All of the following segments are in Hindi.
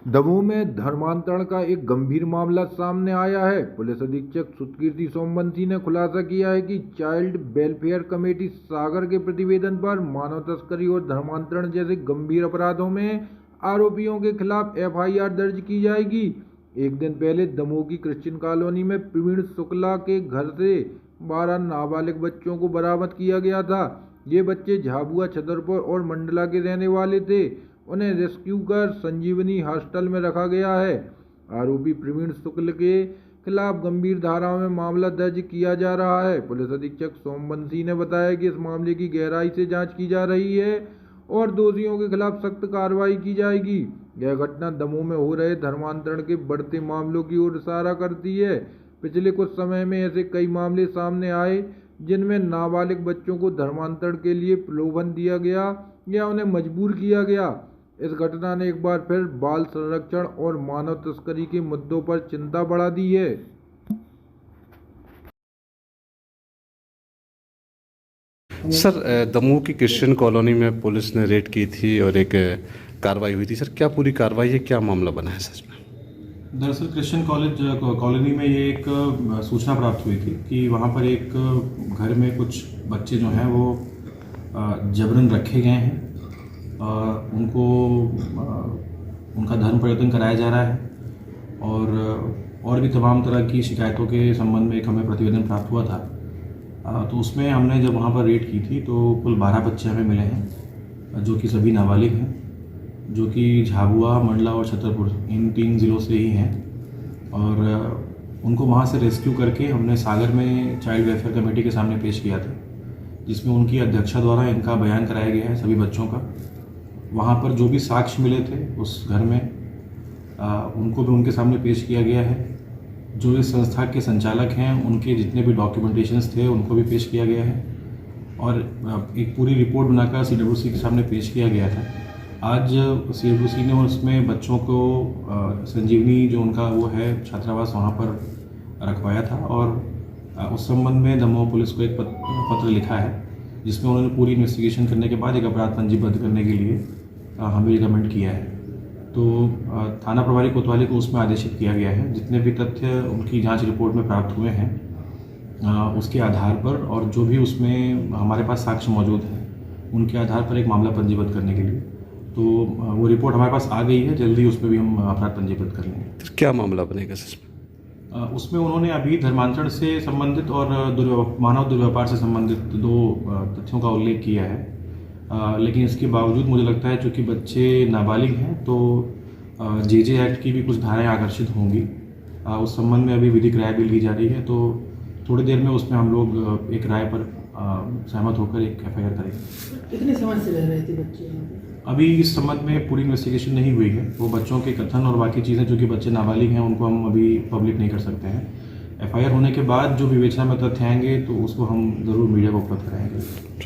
दमोह में धर्मांतरण का एक गंभीर मामला सामने आया है। पुलिस अधीक्षक सुतकीर्ति सोमवंशी ने खुलासा किया है कि चाइल्ड वेलफेयर कमेटी सागर के प्रतिवेदन पर मानव तस्करी और धर्मांतरण जैसे गंभीर अपराधों में आरोपियों के खिलाफ एफआईआर दर्ज की जाएगी। एक दिन पहले दमोह की क्रिश्चियन कॉलोनी में प्रवीण शुक्ला के घर से 12 नाबालिग बच्चों को बरामद किया गया था। ये बच्चे झाबुआ, छतरपुर और मंडला के रहने वाले थे। उन्हें रेस्क्यू कर संजीवनी हॉस्टल में रखा गया है। आरोपी प्रवीण शुक्ल के खिलाफ गंभीर धाराओं में मामला दर्ज किया जा रहा है। पुलिस अधीक्षक सोमवंशी ने बताया कि इस मामले की गहराई से जांच की जा रही है और दोषियों के खिलाफ सख्त कार्रवाई की जाएगी। यह घटना दमोह में हो रहे धर्मांतरण के बढ़ते मामलों की ओर इशारा करती है। पिछले कुछ समय में ऐसे कई मामले सामने आए जिनमें नाबालिग बच्चों को धर्मांतरण के लिए प्रलोभन दिया गया या उन्हें मजबूर किया गया। इस घटना ने एक बार फिर बाल संरक्षण और मानव तस्करी के मुद्दों पर चिंता बढ़ा दी है। सर, दमोह की क्रिश्चियन कॉलोनी में पुलिस ने रेड की थी और एक कार्रवाई हुई थी। सर, क्या पूरी कार्रवाई है, क्या मामला बना है सच में? दरअसल क्रिश्चियन कॉलोनी में ये एक सूचना प्राप्त हुई थी कि वहाँ पर एक घर में कुछ बच्चे जो हैं वो जबरन रखे गए हैं। उनको उनका धर्म परिवर्तन कराया जा रहा है और भी तमाम तरह की शिकायतों के संबंध में एक हमें प्रतिवेदन प्राप्त हुआ था। तो उसमें हमने जब वहाँ पर रेड की थी तो कुल 12 बच्चे हमें मिले हैं जो कि सभी नाबालिग हैं, जो कि झाबुआ, मंडला और छतरपुर इन 3 ज़िलों से ही हैं। और उनको वहाँ से रेस्क्यू करके हमने सागर में चाइल्ड वेलफेयर कमेटी के सामने पेश किया था, जिसमें उनकी अध्यक्षा द्वारा इनका बयान कराया गया है सभी बच्चों का। वहाँ पर जो भी साक्ष्य मिले थे उस घर में उनको भी उनके सामने पेश किया गया है। जो इस संस्था के संचालक हैं उनके जितने भी डॉक्यूमेंटेशंस थे उनको भी पेश किया गया है और एक पूरी रिपोर्ट बनाकर सीडब्ल्यूसी के सामने पेश किया गया था। आज सीडब्ल्यूसी ने उसमें बच्चों को संजीवनी जो उनका वो है छात्रावास वहाँ पर रखवाया था और उस संबंध में दमोह पुलिस को एक पत्र लिखा है, जिसमें उन्होंने पूरी इन्वेस्टिगेशन करने के बाद एक अपराध पंजीबद्ध करने के लिए हमें रिकमेंड किया है। तो थाना प्रभारी कोतवाली को उसमें आदेशित किया गया है। जितने भी तथ्य उनकी जांच रिपोर्ट में प्राप्त हुए हैं उसके आधार पर और जो भी उसमें हमारे पास साक्ष्य मौजूद हैं उनके आधार पर एक मामला पंजीबद्ध करने के लिए तो वो रिपोर्ट हमारे पास आ गई है। जल्दी उसमें भी हम अपराध पंजीबद्ध कर लेंगे। तो क्या मामला बनेगा सच में? उसमें उन्होंने अभी धर्मांतरण से संबंधित और मानव दुर्व्यापार से संबंधित 2 तथ्यों का उल्लेख किया है। लेकिन इसके बावजूद मुझे लगता है चूँकि बच्चे नाबालिग हैं तो जेजे एक्ट की भी कुछ धाराएं आकर्षित होंगी। उस संबंध में अभी विधिक राय भी ली जा रही है, तो थोड़ी देर में उसमें हम लोग एक राय पर सहमत होकर एक एफआईआर करेंगे। कितने समय से रह रहे थे बच्चे? अभी इस संबंध में पूरी इन्वेस्टिगेशन नहीं हुई है। वो बच्चों के कथन और बाकी चीज़ें जो कि बच्चे नाबालिग हैं उनको हम अभी पब्लिक नहीं कर सकते हैं। एफआईआर होने के बाद जो विवेचना में तथ्य आएंगे तो उसको हम ज़रूर मीडिया को उपलब्ध कराएंगे।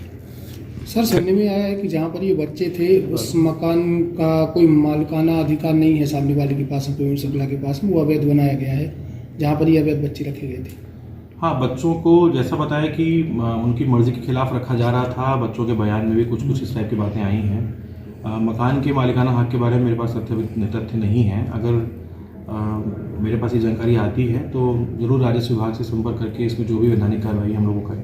सर, सुनने में आया है कि जहाँ पर ये बच्चे थे उस मकान का कोई मालिकाना अधिकार नहीं है सामने वाले के पास, प्रवीण शुक्ला के पास में, वो अवैध बनाया गया है जहाँ पर ये अवैध बच्चे रखे गए थे। हाँ, बच्चों को जैसा बताया कि उनकी मर्जी के खिलाफ रखा जा रहा था। बच्चों के बयान में भी कुछ इस टाइप की बातें आई हैं। मकान के मालिकाना हक के बारे में मेरे पास तथ्य नहीं है। अगर मेरे पास ये जानकारी आती है तो ज़रूर राजस्व विभाग से संपर्क करके इसमें जो भी वैधानिक कार्रवाई हम लोगों को करें।